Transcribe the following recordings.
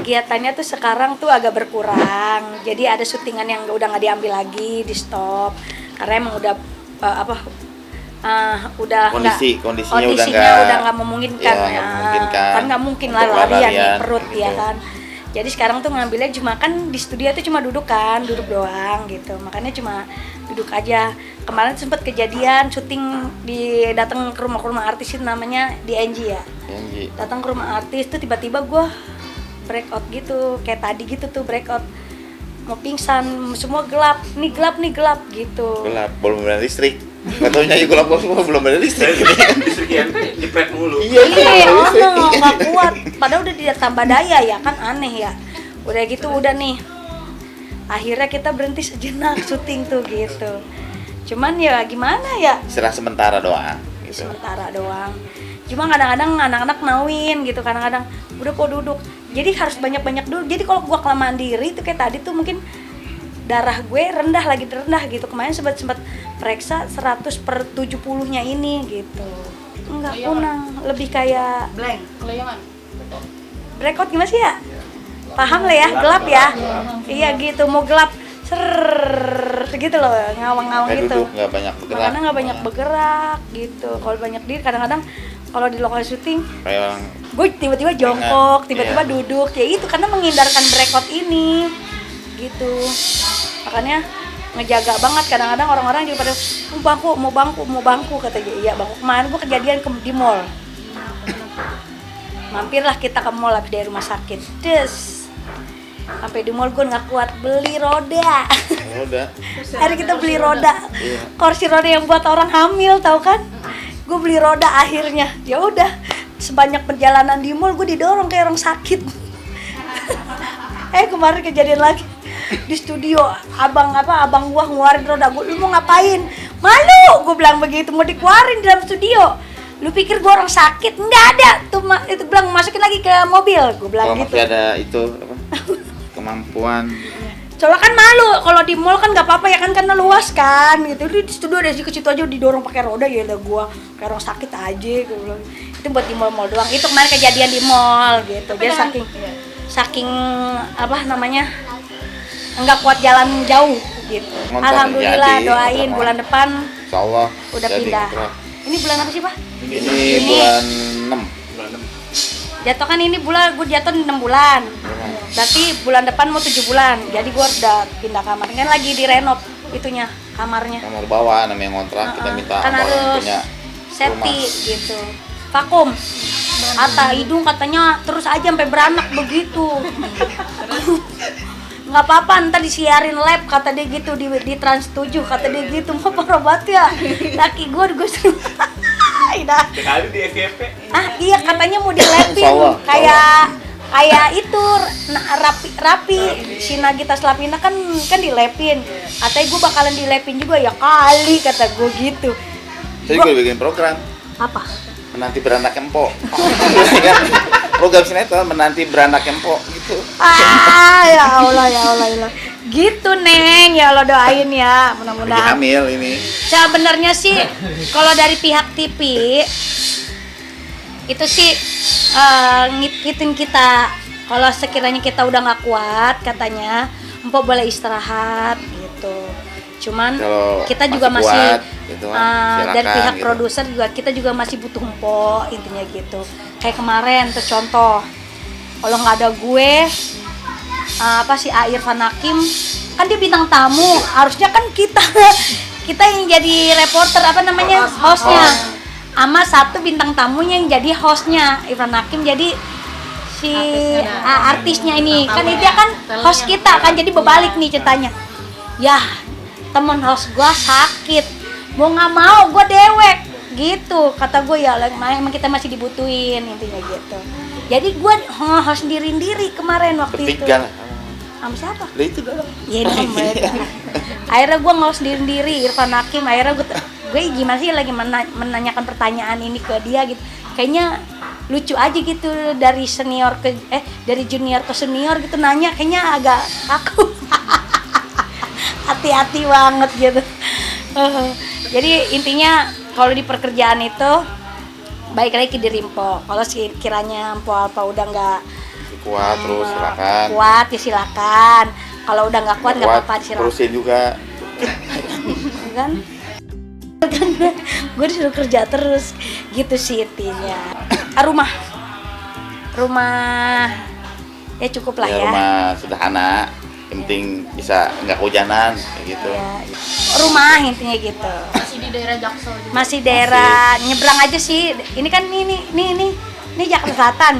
kegiatannya tuh sekarang tuh agak berkurang. Jadi ada syutingan yang udah nggak diambil lagi, di stop karena emang udah udah kondisinya udah nggak memungkinkan. Kan nggak mungkin lah larian nih perut gitu. Ya kan. Jadi sekarang tuh ngambilnya cuma kan di studio tuh cuma duduk doang gitu. Makanya cuma duduk aja. Kemarin sempat kejadian syuting datang ke rumah artis itu namanya di NG ya. Datang ke rumah artis tuh tiba-tiba gue breakout gitu, kayak tadi gitu tuh breakout. Mau pingsan, semua gelap nih gitu. Gelap, belum ada listrik. Katanya gelap semua belum ada listrik. Listrik yang dipret mulu. Iya, nggak kuat. Padahal udah ditambah daya ya kan, aneh ya. Udah gitu udah nih. Akhirnya kita berhenti sejenak syuting tuh gitu. Cuman ya gimana ya? Serah sementara doang. Gitu. Sementara doang. Cuma kadang-kadang anak-anak nauin gitu, kadang-kadang udah kok duduk. Jadi harus banyak-banyak duduk. Jadi kalau gua kelamaan diri tuh kayak tadi tuh mungkin darah gue rendah gitu. Kemarin sempat periksa 100/70-nya ini gitu. Enggak kunang, lebih kayak blank. Breakout gimana sih ya? Paham lah ya, gelap ya. Iya gitu, mau gelap gitu loh, ngawang-ngawang gitu. Duduk, nggak banyak bergerak. Karena nggak banyak bergerak gitu. Kalau banyak diri kadang-kadang kalau di lokasi syuting kayak orang gue tiba-tiba jongkok, tiba-tiba duduk, ya itu karena menghindarkan breakout ini gitu. Makanya ngejaga banget, kadang-kadang orang-orang juga pada mau bangku katanya. Iya bangku. Kemarin gue kejadian di mall. Mampirlah kita ke mall habis dari rumah sakit. Sampai di mall gue nggak kuat, beli roda. Hari kita beli roda. Kursi roda yang buat orang hamil, tahu kan? Gue beli roda akhirnya. Ya udah, sebanyak perjalanan di mall gue didorong kayak orang sakit. Kemarin kejadian lagi di studio, abang gua ngeluarin roda. Gue, lu mau ngapain? Malu, gue bilang begitu, mau dikeluarin di dalam studio. Lu pikir gue orang sakit? Nggak ada tuh, itu bilang masukin lagi ke mobil. Gue bilang gitu. Masih ada itu apa? Kemampuan. Soalnya kan malu, kalau di mall kan nggak apa-apa ya kan, karena luas kan gitu. Di studio dari situ aja didorong pakai roda, ya udah gue kayak orang sakit aja. Gue bilang itu buat di mall doang. Itu kemarin kejadian di mall gitu. Dia saking apa namanya, nggak kuat jalan jauh gitu. Alhamdulillah, doain bulan depan Insyaallah udah pindah. Ini bulan apa sih Pak? Ini bulan 6. Jatuh kan ini bulan, gue jatuh 6 bulan. Berarti bulan depan mau 7 bulan. Jadi gue udah pindah kamar. Kan lagi direnov itunya, kamarnya. Kamar bawah namanya ngontrak, kita minta kan orang harus punya safety gitu. Vakum. Kata hidung katanya terus aja sampai beranak begitu. Nggak apa-apa, ntar disiarin lab kata dia gitu di Trans 7 kata dia gitu. Mau parah banget ya. Laki gue sekali di FYP. Iya katanya mau dilepin kayak itu rapi si Nagita Slavina kan dilepin. Katanya gue bakalan dilepin juga ya kali kata gue gitu. Jadi gue bikin program. Apa? Menanti beranak empok. Program sinetron menanti beranak empok gitu. Ya Allah. Gitu Neng, ya Allah doain ya, mudah-mudahan. Lagi hamil ini. Sebenarnya sih kalau dari pihak TV itu sih ngikutin kita. Kalau sekiranya kita udah nggak kuat katanya, Empok boleh istirahat gitu. Cuman kalau kita juga masih kuat, gitu, dari pihak gitu. Produser juga kita juga masih butuh Empok intinya gitu. Kayak kemarin tuh contoh, kalau nggak ada gue si Irfan Hakim kan dia bintang tamu, harusnya kan kita yang jadi reporter hostnya, sama satu bintang tamunya yang jadi hostnya. Irfan Hakim jadi si artisnya ini kan dia kan host kita kan, jadi berbalik nih ceritanya. Ya temen host gue sakit, mau nggak mau gue dewek gitu kata gue, ya emang kita masih dibutuhin intinya gitu. Jadi gue host sendiri kemarin waktu itu. Sama siapa? Lah itu dong. Iya dong. Akhirnya gue host sendiri Irfan Hakim. Akhirnya gue gimana sih lagi menanyakan pertanyaan ini ke dia gitu. Kayaknya lucu aja gitu dari dari junior ke senior gitu nanya, kayaknya agak kaku. Hati-hati banget gitu. Jadi intinya kalau di pekerjaan itu baik lagi ke diri Empok. Kalau kiranya Empok Alpa udah nggak kuat terus silakan. Kuat ya silakan. Kalau udah nggak kuat nggak apa-apa silakan. Terusin juga. Kan gue disuruh kerja terus gitu sih intinya. Rumah ya cukup lah ya. Rumah sederhana, yang penting bisa nggak kehujanan kayak gitu. Ya, rumah intinya gitu. Masih di daerah Jaksel juga. Masih daerah nyebrang aja sih. Ini kan ini Jakarta Selatan.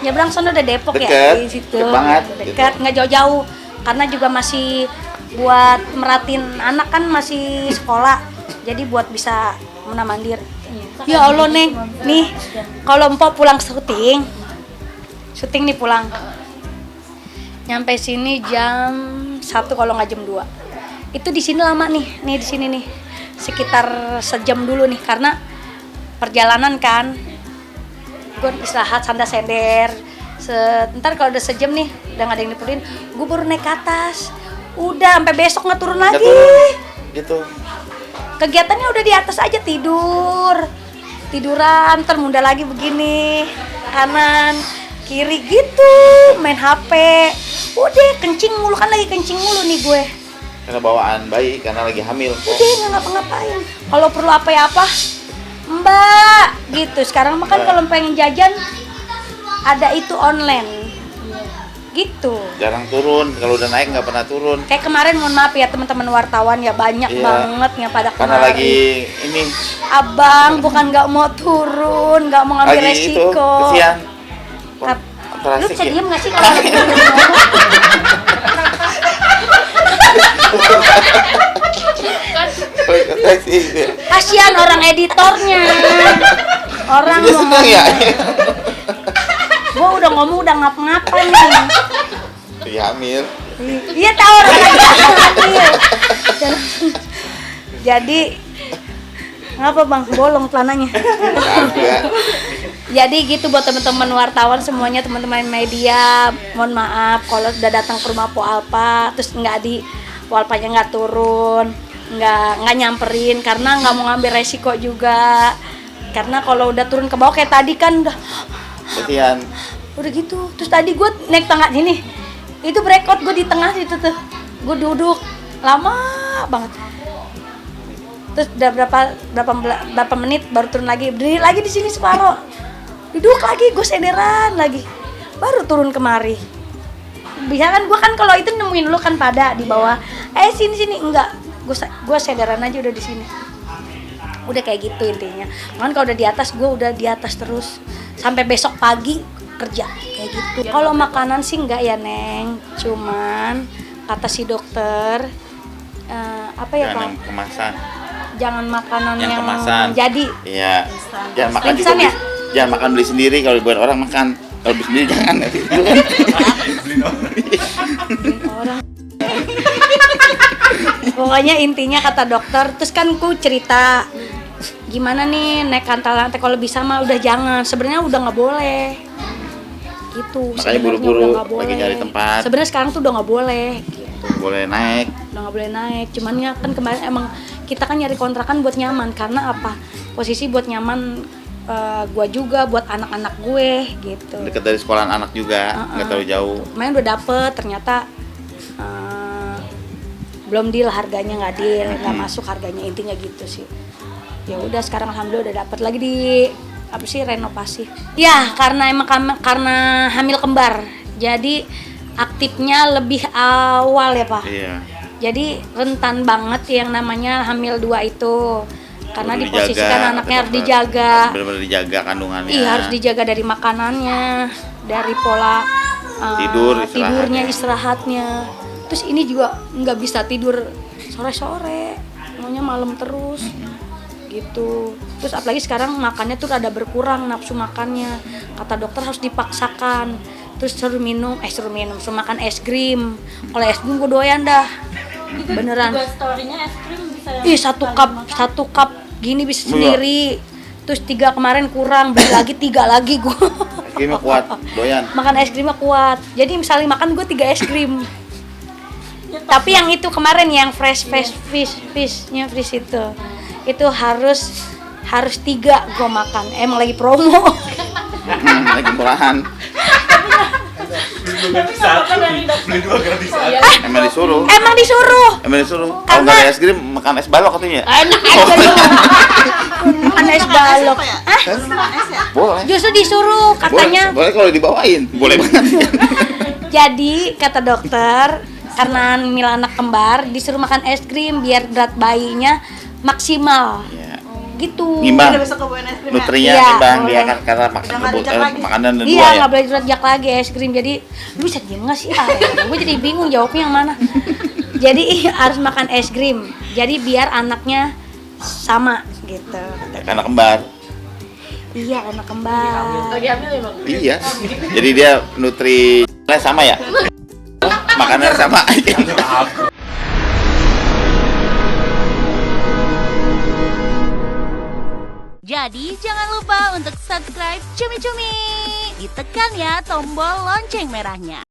Nyebrang sono udah Depok Deket, ya di situ. deket banget, Dekat, gitu. nggak jauh-jauh. Karena juga masih buat meratin anak kan masih sekolah. Jadi buat bisa mandiri. Ya Allah Neng, nih kalau Empok pulang syuting nih pulang. Nyampe sini jam 1 kalau nggak jam 2. Itu di sini lama nih di sini nih. Sekitar sejam dulu nih karena perjalanan kan. Gue istirahat santai sender. Ntar kalau udah sejam nih, udah nggak ada yang diperluin, gue baru naik ke atas. Udah sampai besok nggak turun lagi. Gitu. Kegiatannya udah di atas aja tiduran, termunda lagi begini, kanan, kiri gitu, main HP. Udah kencing mulu kan lagi kencing mulu nih gue. Karena bawaan bayi, karena lagi hamil. Udah nggak ngapa-ngapain. Kalau perlu apa-apa, Mbak, gitu. Sekarang makan kalau pengen jajan ada itu online. Gitu. Jarang turun, kalau udah naik nggak pernah turun. Kayak kemarin mohon maaf ya teman-teman wartawan ya banyak banget yang pada karena kemarin. lagi ini Abang bukan nggak mau turun, nggak mau ngambil lagi itu resiko. kesian. Lu bisa diem nggak sih kalau lagi ngomong? Kasian orang editornya. Orang dia seneng ya. Gua udah ngomong udah ngapa-ngapain nih. Lagi hamil. Iya tahu orang lagi hamil. Jadi ngapa bang bolong celananya? Jadi gitu buat teman-teman wartawan semuanya, teman-teman media, mohon maaf kalau udah datang ke rumah Po Alpa terus Po Alpanya nggak turun, nggak nyamperin karena nggak mau ngambil resiko juga. Karena kalau udah turun ke bawah kayak tadi kan Kesian. udah gitu. Terus tadi gue naik tangga sini, itu breakout gue di tengah itu tuh, gue duduk lama banget. Terus udah berapa menit baru turun lagi, berdiri lagi di sini separuh, duduk lagi, gue sederan lagi, baru turun kemari. Bisa kan gue kan kalau itu nemuin lu kan pada di bawah, sini enggak, gue sederan aja udah di sini. Udah kayak gitu intinya. Cuman kalau udah di atas, gue udah di atas terus sampai besok pagi kerja kayak gitu. Kalau makanan sih enggak ya Neng, cuman kata si dokter apa ya Pak? Jangan kemasan. Jangan makanan yang kemasan. Jadi. Iya. Jangan makan juga. Instan ya? Jangan makan beli sendiri, kalau buat orang makan. Kalau beli sendiri jangan. Orang. Pokoknya intinya kata dokter, terus kan ku cerita gimana nih naik lantai kalau bisa mah udah jangan. Sebenarnya udah nggak boleh. Gitu. Makanya buru-buru lagi nyari tempat. Sebenarnya sekarang tuh udah nggak boleh. Gitu. Boleh naik. Udah nggak boleh naik. Cuman ya kan kemarin emang kita kan nyari kontrakan buat nyaman karena apa? Posisi buat nyaman gua juga buat anak-anak gue gitu. Dekat dari sekolahan anak juga, nggak terlalu jauh. Main udah dapet ternyata belum deal harganya nggak deal nggak masuk harganya intinya gitu sih. Ya udah sekarang alhamdulillah udah dapet lagi di renovasi. Ya karena karena hamil kembar jadi aktifnya lebih awal ya Pak. Iya. Jadi rentan banget yang namanya hamil 2 itu. Karena Perlu diposisikan dijaga, anaknya harus dijaga. Benar-benar dijaga kandungannya. Iya harus dijaga dari makanannya, dari pola tidurnya, istirahatnya. Terus ini juga nggak bisa tidur sore-sore, maunya malam terus, gitu. Terus apalagi sekarang makannya tuh rada berkurang nafsu makannya. Kata dokter harus dipaksakan. Terus suruh makan es krim. Kalau es krim gue doyan dah. Beneran. Juga story-nya es krim bisa yang Ih, satu cup gini bisa sendiri. Terus 3 kemarin kurang, beli lagi 3 lagi gue. Es krimnya kuat, doyan. Makan es krimnya kuat. Jadi misalnya makan gue 3 es krim. Tapi yang itu kemarin yang fresh fishnya fresh itu harus 3 gue makan. Emang lagi promo. Lagi murahan. Beli 2 gratis satu. Beli 2 gratis satu. Emang disuruh. Emang disuruh. Kalau nggak ada es krim, makan es balok katanya. Enak aja lu. Makan es balok. Hah? Boleh. Justru disuruh katanya. Boleh kalau dibawain. Boleh banget. Jadi kata dokter, karena Mila anak kembar disuruh makan es krim biar berat bayinya maksimal. Ya. Gitu. Ngimbang. Besok kebawain es krim ya? Nutrinya Iya, ngimbang dia boleh. kan karena makanan dan Iya, dua ya. nggak boleh direjak lagi es krim. Jadi lu bisa diem nggak sih? Gue jadi bingung jawabnya yang mana. Jadi harus makan es krim. Jadi biar anaknya sama gitu. Anak kembar. Iya, anak kembar. Lagi hamil ya bang? Iya. Jadi dia nutrinya sama ya. Makanannya sama. Jadi jangan lupa untuk subscribe Cumi Cumi. Ditekan ya tombol lonceng merahnya.